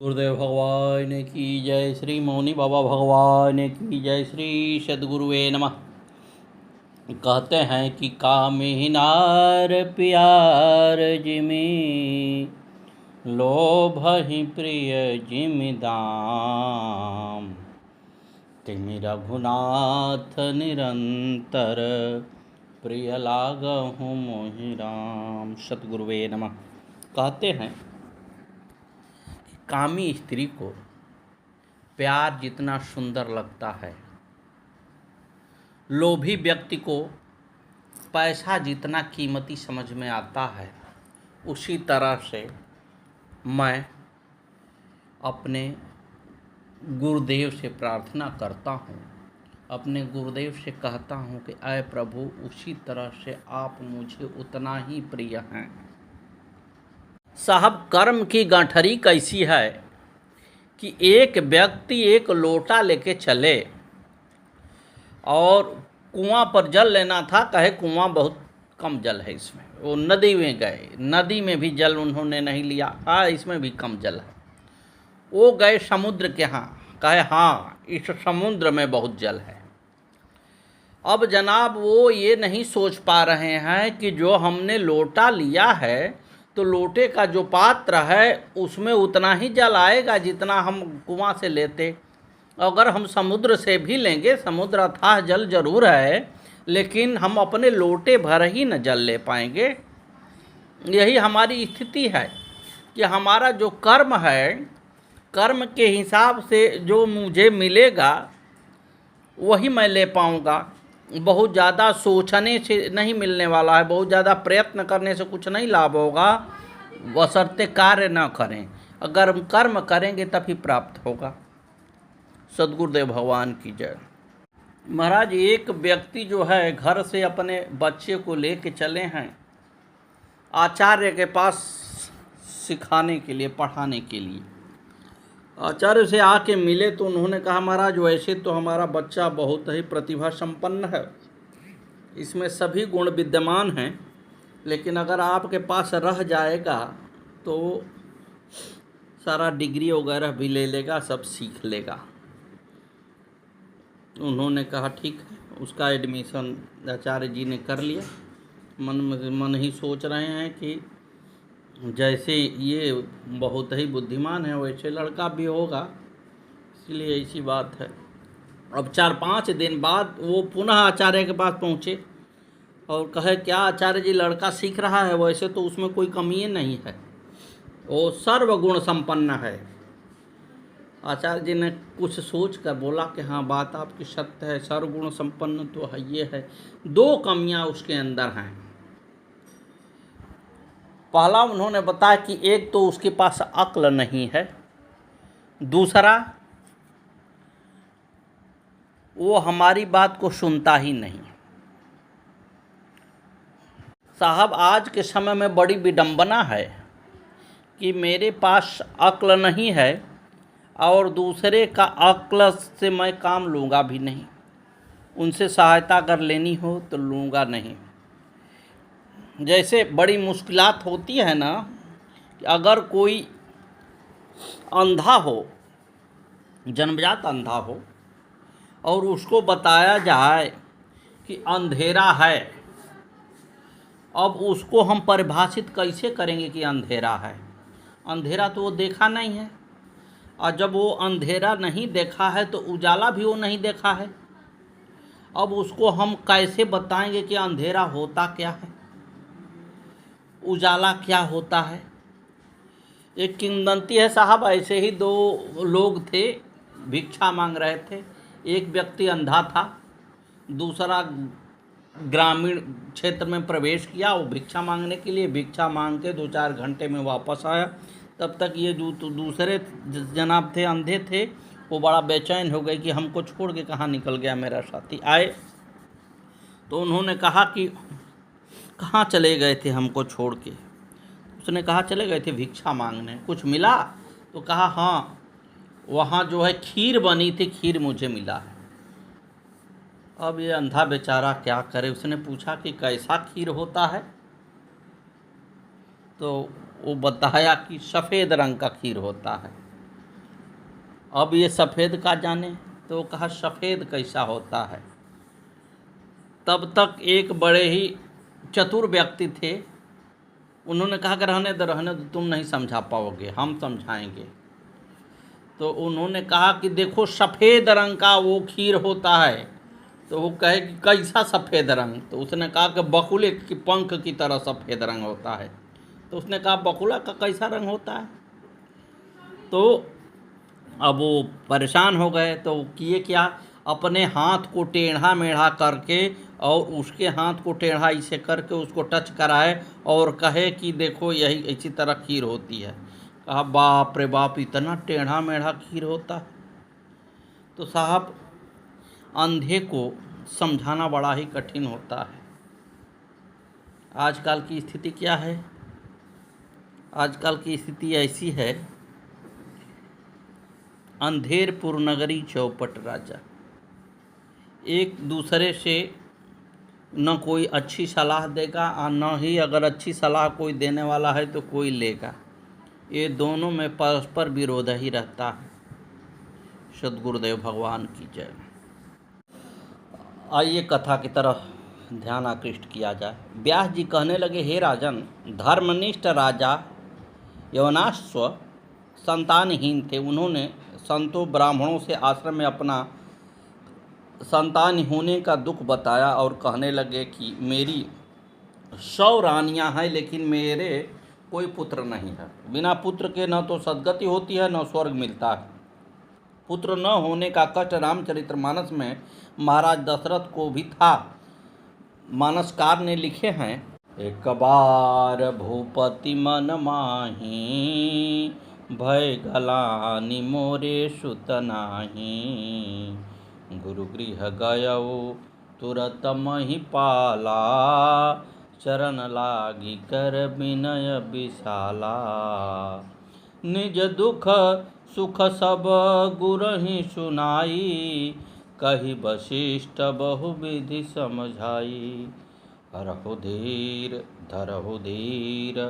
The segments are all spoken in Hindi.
गुरुदेव भगवान की जय, श्री मौनी बाबा भगवान की जय, श्री सद्गुरुवे नमः। कहते हैं कि कामिनार प्यार जिमि, लोभ ही प्रिय जिमि दाम। तिमि रघुनाथ निरंतर, प्रिय लागहु मोहि राम। सद्गुरुवे नमः। कहते हैं कामी स्त्री को प्यार जितना सुंदर लगता है, लोभी व्यक्ति को पैसा जितना कीमती समझ में आता है, उसी तरह से मैं अपने गुरुदेव से प्रार्थना करता हूँ, अपने गुरुदेव से कहता हूँ कि ऐ प्रभु, उसी तरह से आप मुझे उतना ही प्रिय हैं। साहब, कर्म की गांठरी कैसी है कि एक व्यक्ति एक लोटा लेके चले और कुआं पर जल लेना था, कहे कुआं बहुत कम जल है इसमें। वो नदी में गए, नदी में भी जल उन्होंने नहीं लिया, इसमें भी कम जल है। वो गए समुद्र के यहाँ, कहे हाँ इस समुद्र में बहुत जल है। अब जनाब वो ये नहीं सोच पा रहे हैं कि जो हमने लोटा लिया है तो लोटे का जो पात्र है उसमें उतना ही जल आएगा जितना हम कुआं से लेते। अगर हम समुद्र से भी लेंगे, समुद्र अथाह जल जरूर है, लेकिन हम अपने लोटे भर ही न जल ले पाएंगे। यही हमारी स्थिति है कि हमारा जो कर्म है, कर्म के हिसाब से जो मुझे मिलेगा वही मैं ले पाऊँगा। बहुत ज़्यादा सोचने से नहीं मिलने वाला है, बहुत ज़्यादा प्रयत्न करने से कुछ नहीं लाभ होगा, बशर्ते कार्य न करें। अगर हम कर्म करेंगे तभी प्राप्त होगा। सद्गुरुदेव भगवान की जय। महाराज, एक व्यक्ति जो है घर से अपने बच्चे को लेके चले हैं आचार्य के पास सिखाने के लिए, पढ़ाने के लिए। आचार्य से आके मिले तो उन्होंने कहा, महाराज वैसे तो हमारा बच्चा बहुत ही प्रतिभा संपन्न है, इसमें सभी गुण विद्यमान हैं, लेकिन अगर आपके पास रह जाएगा तो सारा डिग्री वगैरह भी ले लेगा, सब सीख लेगा। उन्होंने कहा ठीक है, उसका एडमिशन आचार्य जी ने कर लिया। मन ही सोच रहे हैं कि जैसे ये बहुत ही बुद्धिमान है वैसे लड़का भी होगा, इसलिए ऐसी बात है। अब 4-5 दिन बाद वो पुनः आचार्य के पास पहुँचे और कहे, क्या आचार्य जी लड़का सीख रहा है, वैसे तो उसमें कोई कमी नहीं है, वो सर्वगुण संपन्न है। आचार्य जी ने कुछ सोच कर बोला कि हाँ बात आपकी सत्य है, सर्वगुण संपन्न तो है, ये है, 2 कमियां उसके अंदर हैं। पहला उन्होंने बताया कि एक तो उसके पास अक्ल नहीं है, दूसरा वो हमारी बात को सुनता ही नहीं। साहब, आज के समय में बड़ी विडंबना है कि मेरे पास अक्ल नहीं है और दूसरे का अक्ल से मैं काम लूँगा भी नहीं। उनसे सहायता अगर लेनी हो तो लूँगा नहीं। जैसे बड़ी मुश्किलात होती है ना, कि अगर कोई अंधा हो, जन्मजात अंधा हो, और उसको बताया जाए कि अंधेरा है, अब उसको हम परिभाषित कैसे करेंगे कि अंधेरा है? अंधेरा तो वो देखा नहीं है, और जब वो अंधेरा नहीं देखा है तो उजाला भी वो नहीं देखा है। अब उसको हम कैसे बताएंगे कि अंधेरा होता क्या है, उजाला क्या होता है? एक किंवदंती है साहब, ऐसे ही 2 लोग थे, भिक्षा मांग रहे थे। एक व्यक्ति अंधा था, दूसरा ग्रामीण क्षेत्र में प्रवेश किया वो भिक्षा मांगने के लिए। भिक्षा मांग के 2-4 घंटे में वापस आया। तब तक ये जो दूसरे जनाब थे, अंधे थे, वो बड़ा बेचैन हो गए कि हमको छोड़ के कहाँ निकल गया मेरा साथी। आए तो उन्होंने कहा कि कहाँ चले गए थे हमको छोड़ के? उसने कहा चले गए थे भिक्षा मांगने। कुछ मिला? तो कहा हाँ, वहाँ जो है खीर बनी थी, खीर मुझे मिला है। अब ये अंधा बेचारा क्या करे? उसने पूछा कि कैसा खीर होता है? तो वो बताया कि सफ़ेद रंग का खीर होता है। अब ये सफ़ेद का जाने, तो कहा सफ़ेद कैसा होता है। तब तक एक बड़े ही चतुर व्यक्ति थे, उन्होंने कहा कि रहने दो, तुम नहीं समझा पाओगे, हम समझाएंगे। तो उन्होंने कहा कि देखो सफ़ेद रंग का वो खीर होता है। तो वो कहे कि कैसा सफ़ेद रंग। तो उसने कहा कि बकुले की पंख की तरह सफ़ेद रंग होता है। तो उसने कहा बकुला का कैसा रंग होता है। तो अब वो परेशान हो गए, तो किए क्या, अपने हाथ को टेढ़ा मेढ़ा करके और उसके हाथ को टेढ़ा इसे करके उसको टच कराए और कहे कि देखो यही इसी तरह खीर होती है। कहा बाप रे बाप, इतना टेढ़ा मेढ़ा खीर होता है। तो साहब अंधे को समझाना बड़ा ही कठिन होता है। आजकल की स्थिति क्या है, आजकल की स्थिति ऐसी है, अंधेरपुर नगरी चौपट राजा। एक दूसरे से न कोई अच्छी सलाह देगा और न ही अगर अच्छी सलाह कोई देने वाला है तो कोई लेगा। ये दोनों में परस्पर विरोध ही रहता है। सद्गुरुदेव भगवान की जय। आइए कथा की तरफ ध्यान आकृष्ट किया जाए। व्यास जी कहने लगे, हे राजन, धर्मनिष्ठ राजा यवनाश्व संतानहीन थे। उन्होंने संतों ब्राह्मणों से आश्रम में अपना संतान होने का दुख बताया और कहने लगे कि मेरी 100 रानियां हैं, लेकिन मेरे कोई पुत्र नहीं है। बिना पुत्र के न तो सद्गति होती है न स्वर्ग मिलता है। पुत्र न होने का कष्ट रामचरितमानस में महाराज दशरथ को भी था। मानसकार ने लिखे हैं, एक बार भूपति मन माही, भय गलानि मोरे सुत नाही। गुरु गृह गयऊ तुरत महिपाला, चरण लागी कर विनय विशाला। निज दुख सुख सब गुरहि सुनाई, कही वशिष्ठ बहुविधि समझाई। हरहु धीर धरहु धीर,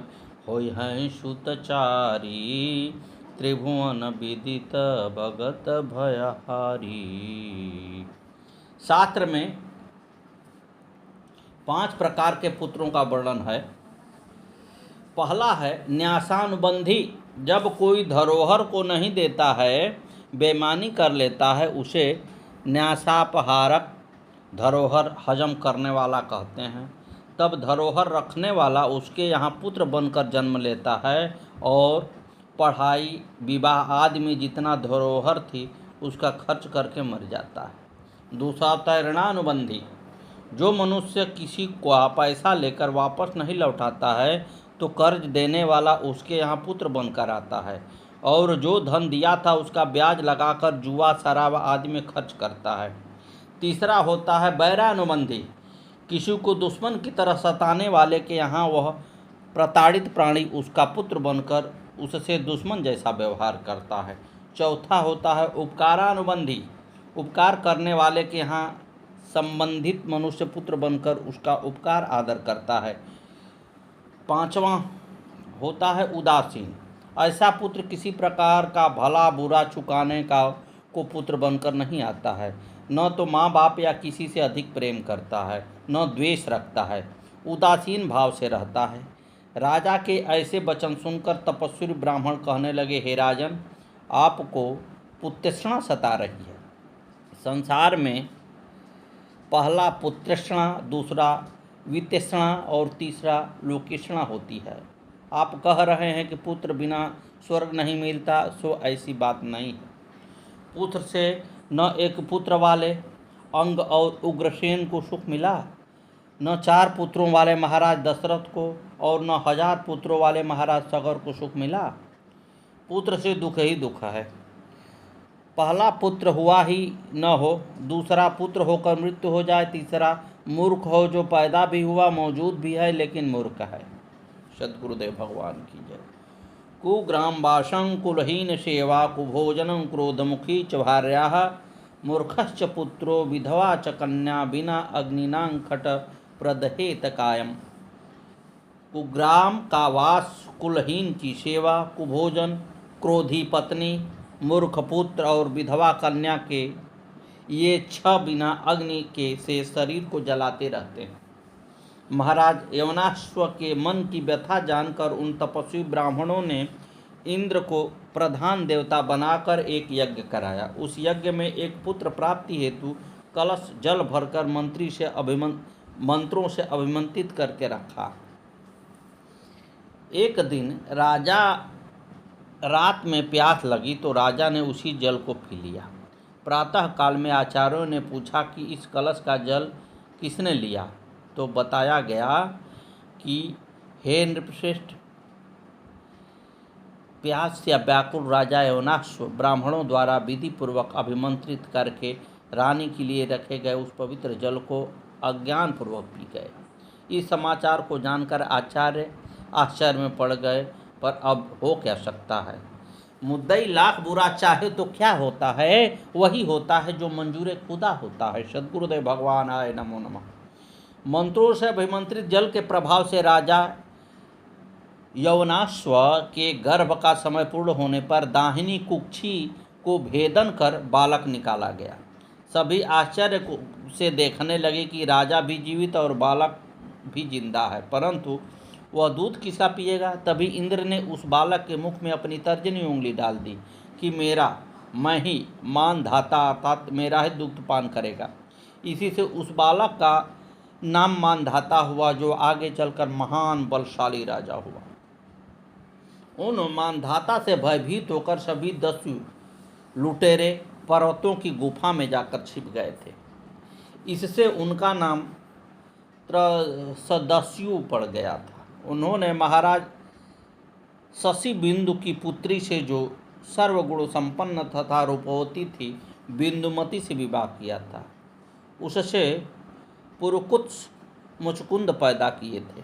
होय हैं सुतचारी, त्रिभुवन विदित भगत भयहारी। शास्त्र में 5 प्रकार के पुत्रों का वर्णन है। पहला है न्यासानुबंधी। जब कोई धरोहर को नहीं देता है, बेईमानी कर लेता है, उसे न्यासापहारक, धरोहर हजम करने वाला कहते हैं। तब धरोहर रखने वाला उसके यहाँ पुत्र बनकर जन्म लेता है और पढ़ाई विवाह आदि में जितना धरोहर थी उसका खर्च करके मर जाता है। दूसरा होता है ऋणानुबंधी। जो मनुष्य किसी को पैसा लेकर वापस नहीं लौटाता है तो कर्ज देने वाला उसके यहाँ पुत्र बनकर आता है और जो धन दिया था उसका ब्याज लगाकर जुआ शराब आदि में खर्च करता है। तीसरा होता है बैरानुबंधी। किसी को दुश्मन की तरह सताने वाले के यहाँ वह प्रताड़ित प्राणी उसका पुत्र बनकर उससे दुश्मन जैसा व्यवहार करता है। चौथा होता है उपकारानुबंधी। उपकार करने वाले के यहाँ संबंधित मनुष्य पुत्र बनकर उसका उपकार आदर करता है। पांचवा होता है उदासीन। ऐसा पुत्र किसी प्रकार का भला बुरा चुकाने का को पुत्र बनकर नहीं आता है। न तो माँ बाप या किसी से अधिक प्रेम करता है, न द्वेष रखता है, उदासीन भाव से रहता है। राजा के ऐसे वचन सुनकर तपस्वी ब्राह्मण कहने लगे, हे राजन, आपको पुत्रतृष्णा सता रही है। संसार में पहला पुत्रतृष्णा, दूसरा वित्ततृष्णा और तीसरा लोकतृष्णा होती है। आप कह रहे हैं कि पुत्र बिना स्वर्ग नहीं मिलता, सो ऐसी बात नहीं है। पुत्र से न एक पुत्र वाले अंग और उग्रसेन को सुख मिला, न 4 पुत्रों वाले महाराज दशरथ को और न 1000 पुत्रों वाले महाराज सगर को सुख मिला। पुत्र से दुख ही दुख है। पहला पुत्र हुआ ही न हो, दूसरा पुत्र होकर मृत्यु हो जाए, तीसरा मूर्ख हो जो पैदा भी हुआ, मौजूद भी है लेकिन मूर्ख है। सद्गुरुदेव भगवान की जय। कुग्राम वासं कुलहीन सेवा, कुभोजनं क्रोधमुखी च भार्याः, मूर्खश्च पुत्रो विधवा च कन्या, बिना अग्निनां खट प्रदहेत कायम। कुग्राम का वास, कुलहीन की सेवा, कुभोजन क्रोधी पत्नी, मूर्ख पुत्र और विधवा कन्या के ये 6 बिना अग्नि के से शरीर को जलाते रहते हैं। महाराज यवनाश्व के मन की व्यथा जानकर उन तपस्वी ब्राह्मणों ने इंद्र को प्रधान देवता बनाकर एक यज्ञ कराया। उस यज्ञ में एक पुत्र प्राप्ति हेतु कलश जल भरकर मंत्रों से अभिमंत्रित करके रखा। एक दिन रात में प्यास लगी तो राजा ने उसी जल को पी लिया। प्रातः काल में आचार्यों ने पूछा कि इस कलश का जल किसने लिया, तो बताया गया कि हे नृपश्रेष्ठ, प्यास से व्याकुल राजा यवनाश्व ब्राह्मणों द्वारा विधि पूर्वक अभिमंत्रित करके रानी के लिए रखे गए उस पवित्र जल को अज्ञान पूर्वक पी गए। इस समाचार को जानकर आचार्य आश्चर्य में पड़ गए, पर अब हो क्या सकता है। मुद्दई लाख बुरा चाहे तो क्या होता है, वही होता है जो मंजूर खुदा होता है। सद्गुरुदेव भगवान आए नमो नमः। मंत्रों से अभिमंत्रित जल के प्रभाव से राजा यवनाश्व के गर्भ का समय पूर्ण होने पर दाहिनी कुक्षी को भेदन कर बालक निकाला गया। सभी आश्चर्य से देखने लगे कि राजा भी जीवित और बालक भी जिंदा है, परंतु वह दूध किसका पिएगा। तभी इंद्र ने उस बालक के मुख में अपनी तर्जनी उंगली डाल दी कि मैं ही मानधाता अर्थात मेरा ही दुग्ध पान करेगा। इसी से उस बालक का नाम मानधाता हुआ, जो आगे चलकर महान बलशाली राजा हुआ। उन मानधाता से भयभीत होकर सभी 10 लुटेरे पर्वतों की गुफा में जाकर छिप गए थे। इससे उनका नाम त्रसदस्यु पड़ गया था। उन्होंने महाराज शशि बिंदु की पुत्री से, जो सर्वगुण संपन्न तथा रूपवती थी, बिंदुमती से विवाह किया था। उससे पुरुकुत्स मुचकुंद पैदा किए थे।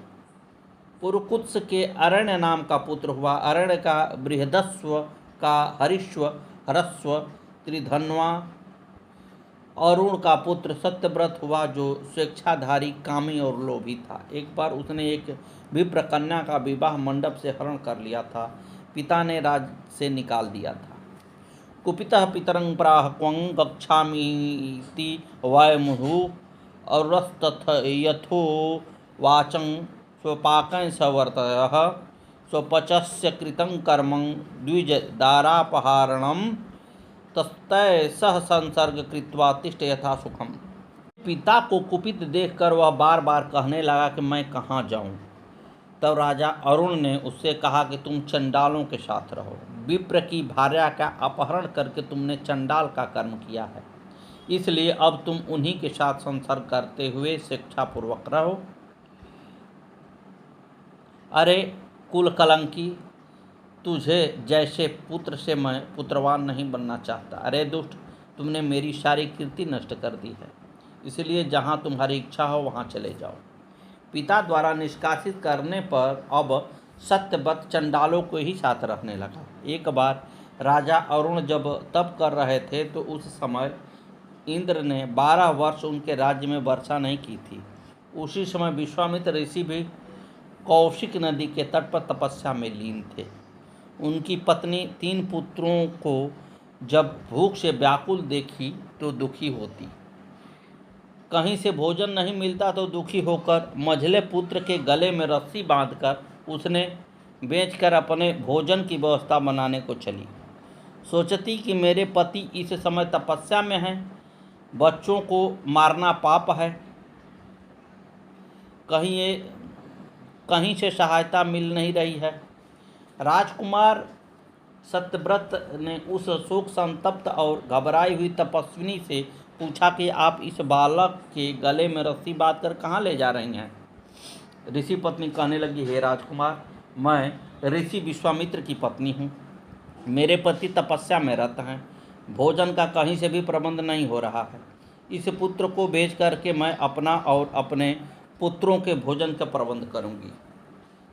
पुरुकुत्स के अरण्य नाम का पुत्र हुआ। अरण्य का बृहदस्व का हरिश्व, हरस्व, त्रिधन्वा। अरुण का पुत्र सत्यव्रत हुआ, जो स्वेच्छाधारी, कामी और लोभी था। एक बार उसने एक विप्र कन्या का विवाह मंडप से हरण कर लिया था। पिता ने राज से निकाल दिया था। कुपितः पितरं प्राह क्वं गच्छामीति वयमुहु औरस्तथ यथो वाचं स्वपाकं सवर्तयः स्वपचस्य कृतं कर्मं द्विजदारापहारणं तस्तय सह संसर्ग कृत्वा तिष्ठ यथा सुखम। पिता को कुपित देखकर वह बार बार कहने लगा कि मैं कहाँ जाऊँ। तब राजा अरुण ने उससे कहा कि तुम चंडालों के साथ रहो। विप्र की भार्या का अपहरण करके तुमने चंडाल का कर्म किया है, इसलिए अब तुम उन्हीं के साथ संसर्ग करते हुए शिक्षापूर्वक रहो। अरे कुल कलंकी, तुझे जैसे पुत्र से मैं पुत्रवान नहीं बनना चाहता। अरे दुष्ट, तुमने मेरी सारी कीर्ति नष्ट कर दी है, इसलिए जहाँ तुम्हारी इच्छा हो वहाँ चले जाओ। पिता द्वारा निष्कासित करने पर अब सत्यव्रत चंडालों को ही साथ रहने लगा। एक बार राजा अरुण जब तप कर रहे थे तो उस समय इंद्र ने 12 वर्ष उनके राज्य में वर्षा नहीं की थी। उसी समय विश्वामित्र ऋषि भी कौशिक नदी के तट पर तपस्या में लीन थे। उनकी पत्नी 3 पुत्रों को जब भूख से व्याकुल देखी तो दुखी होती। कहीं से भोजन नहीं मिलता तो दुखी होकर मझले पुत्र के गले में रस्सी बांधकर उसने बेचकर अपने भोजन की व्यवस्था बनाने को चली। सोचती कि मेरे पति इस समय तपस्या में हैं, बच्चों को मारना पाप है, कहीं से सहायता मिल नहीं रही है। राजकुमार सत्यव्रत ने उस शोक संतप्त और घबराई हुई तपस्विनी से पूछा कि आप इस बालक के गले में रस्सी बांधकर कहाँ ले जा रही हैं। ऋषि पत्नी कहने लगी, हे राजकुमार, मैं ऋषि विश्वामित्र की पत्नी हूँ। मेरे पति तपस्या में रत हैं, भोजन का कहीं से भी प्रबंध नहीं हो रहा है। इस पुत्र को बेच करके मैं अपना और अपने पुत्रों के भोजन का प्रबंध करूँगी।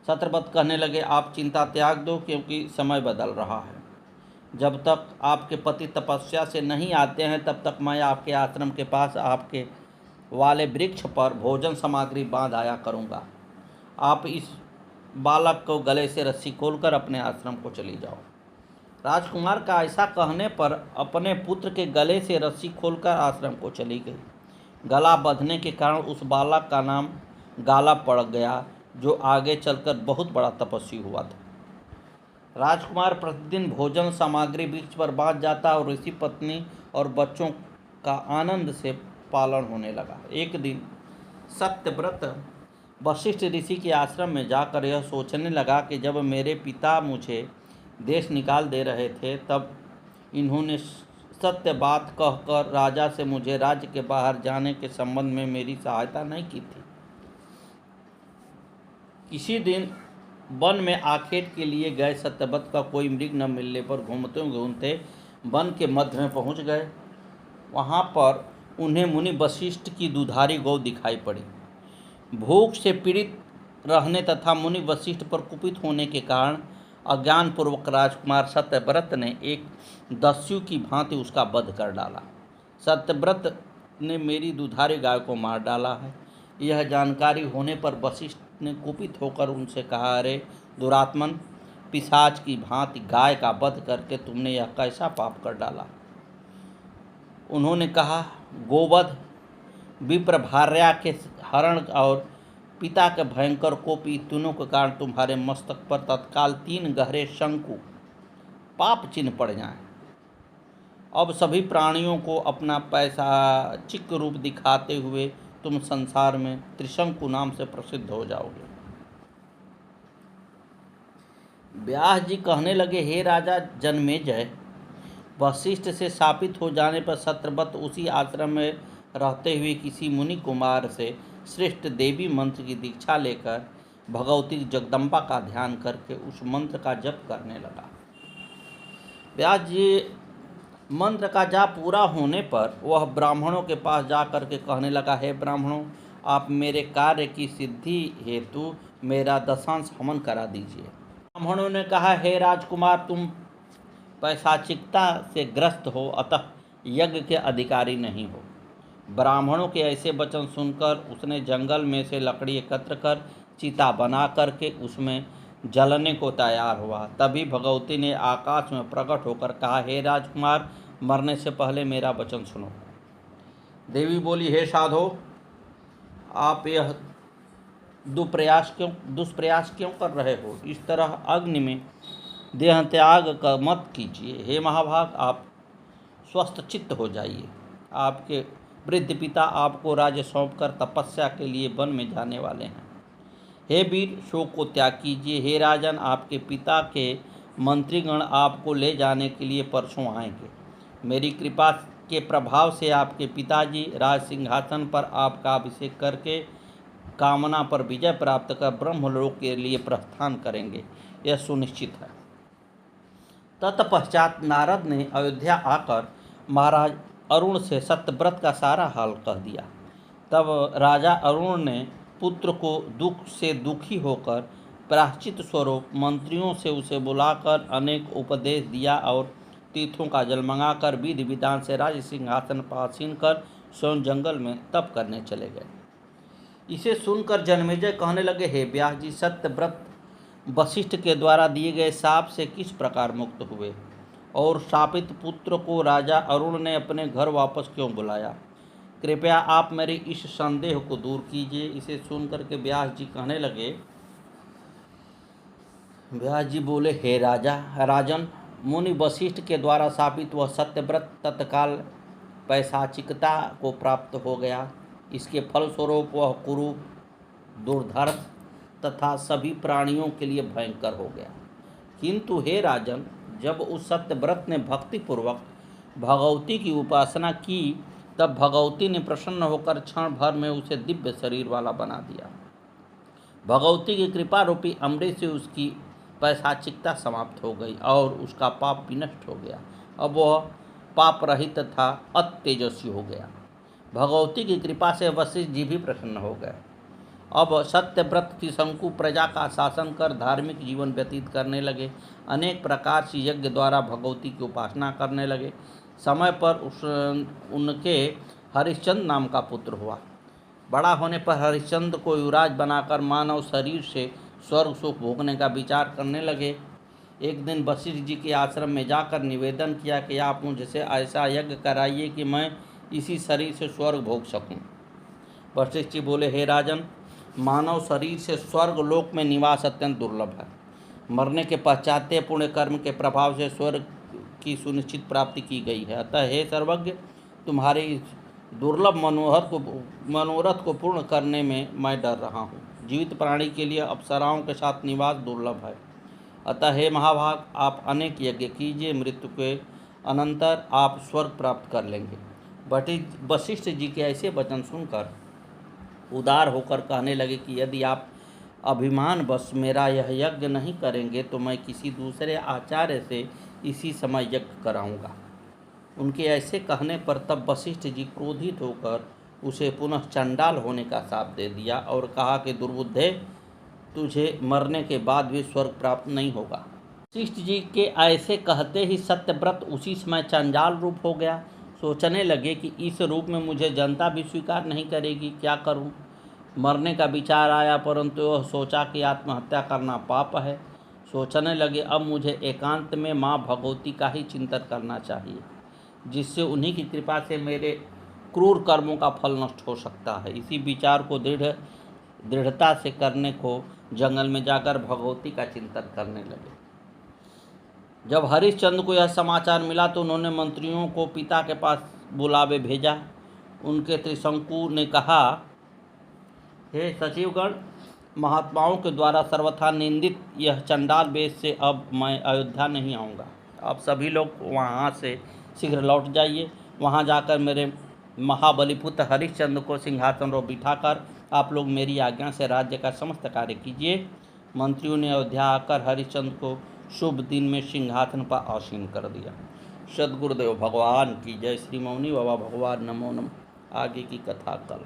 सत्यव्रत कहने लगे, आप चिंता त्याग दो, क्योंकि समय बदल रहा है। जब तक आपके पति तपस्या से नहीं आते हैं तब तक मैं आपके आश्रम के पास आपके वाले वृक्ष पर भोजन सामग्री बांध आया करूँगा। आप इस बालक को गले से रस्सी खोलकर अपने आश्रम को चली जाओ। राजकुमार का ऐसा कहने पर अपने पुत्र के गले से रस्सी खोलकर आश्रम को चली गई। गला बंधने के कारण उस बालक का नाम गाला पड़ गया, जो आगे चलकर बहुत बड़ा तपस्वी हुआ था। राजकुमार प्रतिदिन भोजन सामग्री वृक्ष पर बांध जाता और ऋषि पत्नी और बच्चों का आनंद से पालन होने लगा। एक दिन सत्यव्रत वशिष्ठ ऋषि के आश्रम में जाकर यह सोचने लगा कि जब मेरे पिता मुझे देश निकाल दे रहे थे, तब इन्होंने सत्य बात कहकर राजा से मुझे राज्य के बाहर जाने के संबंध में मेरी सहायता नहीं की थी। किसी दिन वन में आखेट के लिए गए सत्यव्रत का कोई मृग न मिलने पर घूमते घूमते वन के मध्य में पहुंच गए। वहां पर उन्हें मुनि वशिष्ठ की दुधारी गौ दिखाई पड़ी। भूख से पीड़ित रहने तथा मुनि वशिष्ठ पर कुपित होने के कारण अज्ञानपूर्वक राजकुमार सत्यव्रत ने एक दस्यु की भांति उसका वध कर डाला। सत्यव्रत ने मेरी दुधारी गाय को मार डाला है। यह जानकारी होने पर वशिष्ठ ने कुपित होकर उनसे कहा, अरे दुरात्मन, पिशाच की भांति गाय का वध करके तुमने यह कैसा पाप कर डाला। उन्होंने कहा, गोवध, विप्र भार्या के हरण और पिता के भयंकर कोप, तीनों के कारण तुम्हारे मस्तक पर तत्काल 3 गहरे शंकु पाप चिन्ह पड़ जाएं। अब सभी प्राणियों को अपना पैशाचिक रूप दिखाते हुए तुम संसार में त्रिशंकु नाम से प्रसिद्ध हो जाओगे। व्यास जी कहने लगे, हे राजा जन्मेजय, वशिष्ठ से शापित हो जाने पर सत्यव्रत उसी आश्रम में रहते हुए किसी मुनि कुमार से श्रेष्ठ देवी मंत्र की दीक्षा लेकर भगवती जगदम्बा का ध्यान करके उस मंत्र का जप करने लगा। व्यास जी मंत्र का जाप पूरा होने पर वह ब्राह्मणों के पास जाकर के कहने लगा, हे ब्राह्मणों, आप मेरे कार्य की सिद्धि हेतु मेरा दशांश हवन करा दीजिए। ब्राह्मणों ने कहा, हे राजकुमार, तुम पैशाचिकता से ग्रस्त हो, अतः यज्ञ के अधिकारी नहीं हो। ब्राह्मणों के ऐसे वचन सुनकर उसने जंगल में से लकड़ी एकत्र कर चिता बना करके उसमें जलने को तैयार हुआ। तभी भगवती ने आकाश में प्रकट होकर कहा, हे राजकुमार, मरने से पहले मेरा वचन सुनो। देवी बोली, हे साधो, आप यह दुष्प्रयास क्यों कर रहे हो? इस तरह अग्नि में देह त्याग का मत कीजिए। हे महाभाग, आप स्वस्थ चित्त हो जाइए। आपके वृद्ध पिता आपको राज्य सौंपकर तपस्या के लिए वन में जाने वाले हैं। हे वीर, शोक को त्याग कीजिए। हे राजन, आपके पिता के मंत्रीगण आपको ले जाने के लिए परसों आएंगे। मेरी कृपा के प्रभाव से आपके पिताजी राज सिंहासन पर आपका अभिषेक करके कामना पर विजय प्राप्त कर ब्रह्मलोक के लिए प्रस्थान करेंगे, यह सुनिश्चित है। तत्पश्चात नारद ने अयोध्या आकर महाराज अरुण से सत्यव्रत का सारा हाल कह दिया। तब राजा अरुण ने पुत्र को दुख से दुखी होकर प्रायश्चित स्वरूप मंत्रियों से उसे बुलाकर अनेक उपदेश दिया और तीर्थों का जल मंगाकर विधि विधान से राज सिंहासन पर आसीन कर स्वयं जंगल में तप करने चले गए। इसे सुनकर जन्मेजय कहने लगे, हे व्यास जी, सत्यव्रत वशिष्ठ के द्वारा दिए गए शाप से किस प्रकार मुक्त हुए और शापित पुत्र को राजा अरुण ने अपने घर वापस क्यों बुलाया? कृपया आप मेरे इस संदेह को दूर कीजिए। इसे सुनकर के व्यास जी कहने लगे, व्यास जी बोले, हे राजन, मुनि वशिष्ठ के द्वारा शापित वह सत्यव्रत तत्काल पैशाचिकता को प्राप्त हो गया। इसके फलस्वरूप वह कुरु, दुर्धर्ष तथा सभी प्राणियों के लिए भयंकर हो गया। किंतु हे राजन, जब उस सत्यव्रत ने भक्तिपूर्वक भगवती की उपासना की, तब भगवती ने प्रसन्न होकर क्षण भर में उसे दिव्य शरीर वाला बना दिया। भगवती की कृपा रूपी अमृत से उसकी पैशाचिकता समाप्त हो गई और उसका पाप विनष्ट हो गया। अब वह पाप रहित तथा अति तेजस्वी हो गया। भगवती की कृपा से वशिष्ठ जी भी प्रसन्न हो गए। अब सत्यव्रत त्रिशंकु प्रजा का शासन कर धार्मिक जीवन व्यतीत करने लगे। अनेक प्रकार से यज्ञ द्वारा भगवती की उपासना करने लगे। समय पर उनके हरिश्चंद्र नाम का पुत्र हुआ। बड़ा होने पर हरिश्चंद्र को युवराज बनाकर मानव शरीर से स्वर्ग सुख भोगने का विचार करने लगे। एक दिन वशिष्ठ जी के आश्रम में जाकर निवेदन किया कि आप मुझसे ऐसा यज्ञ कराइए कि मैं इसी शरीर से स्वर्ग भोग सकूं। वशिष्ठ जी बोले, हे राजन, मानव शरीर से स्वर्ग लोक में निवास अत्यंत दुर्लभ है। मरने के पश्चात पुण्य कर्म के प्रभाव से स्वर्ग की सुनिश्चित प्राप्ति की गई है। अतः हे सर्वज्ञ, तुम्हारे इस दुर्लभ मनोरथ को पूर्ण करने में मैं डर रहा हूँ। जीवित प्राणी के लिए अप्सराओं के साथ निवास दुर्लभ है। अतः हे महाभाग, आप अनेक यज्ञ कीजिए, मृत्यु के अनंतर आप स्वर्ग प्राप्त कर लेंगे। वशिष्ठ जी के ऐसे वचन सुनकर उदार होकर कहने लगे कि यदि आप अभिमान बस मेरा यह यज्ञ नहीं करेंगे तो मैं किसी दूसरे आचार्य से इसी समय यज्ञ कराऊंगा। उनके ऐसे कहने पर तब वशिष्ठ जी क्रोधित होकर उसे पुनः चंडाल होने का शाप दे दिया और कहा कि दुर्बुद्धे, तुझे मरने के बाद भी स्वर्ग प्राप्त नहीं होगा। वशिष्ठ जी के ऐसे कहते ही सत्यव्रत उसी समय चंडाल रूप हो गया। सोचने लगे कि इस रूप में मुझे जनता भी स्वीकार नहीं करेगी, क्या करूं? मरने का विचार आया, परंतु वह सोचा कि आत्महत्या करना पाप है। सोचने लगे अब मुझे एकांत में माँ भगवती का ही चिंतन करना चाहिए, जिससे उन्हीं की कृपा से मेरे क्रूर कर्मों का फल नष्ट हो सकता है। इसी विचार को दृढ़ता से करने को जंगल में जाकर भगवती का चिंतन करने लगे। जब हरिश्चंद्र को यह समाचार मिला तो उन्होंने मंत्रियों को पिता के पास बुलावे भेजा। उनके त्रिशंकु ने कहा, हे सचिवगण, महात्माओं के द्वारा सर्वथा निंदित यह चंडाल वेश से अब मैं अयोध्या नहीं आऊँगा। आप सभी लोग वहाँ से शीघ्र लौट जाइए। वहाँ जाकर मेरे महाबलीपुत्र हरिश्चंद्र को सिंहासन पर बिठाकर आप लोग मेरी आज्ञा से राज्य का समस्त कार्य कीजिए। मंत्रियों ने अयोध्या आकर हरिश्चंद्र को शुभ दिन में सिंहासन पर आसीन कर दिया। सद्गुरुदेव भगवान की जय। श्री मौनी बाबा भगवान नमो नमः। आगे की कथा कल।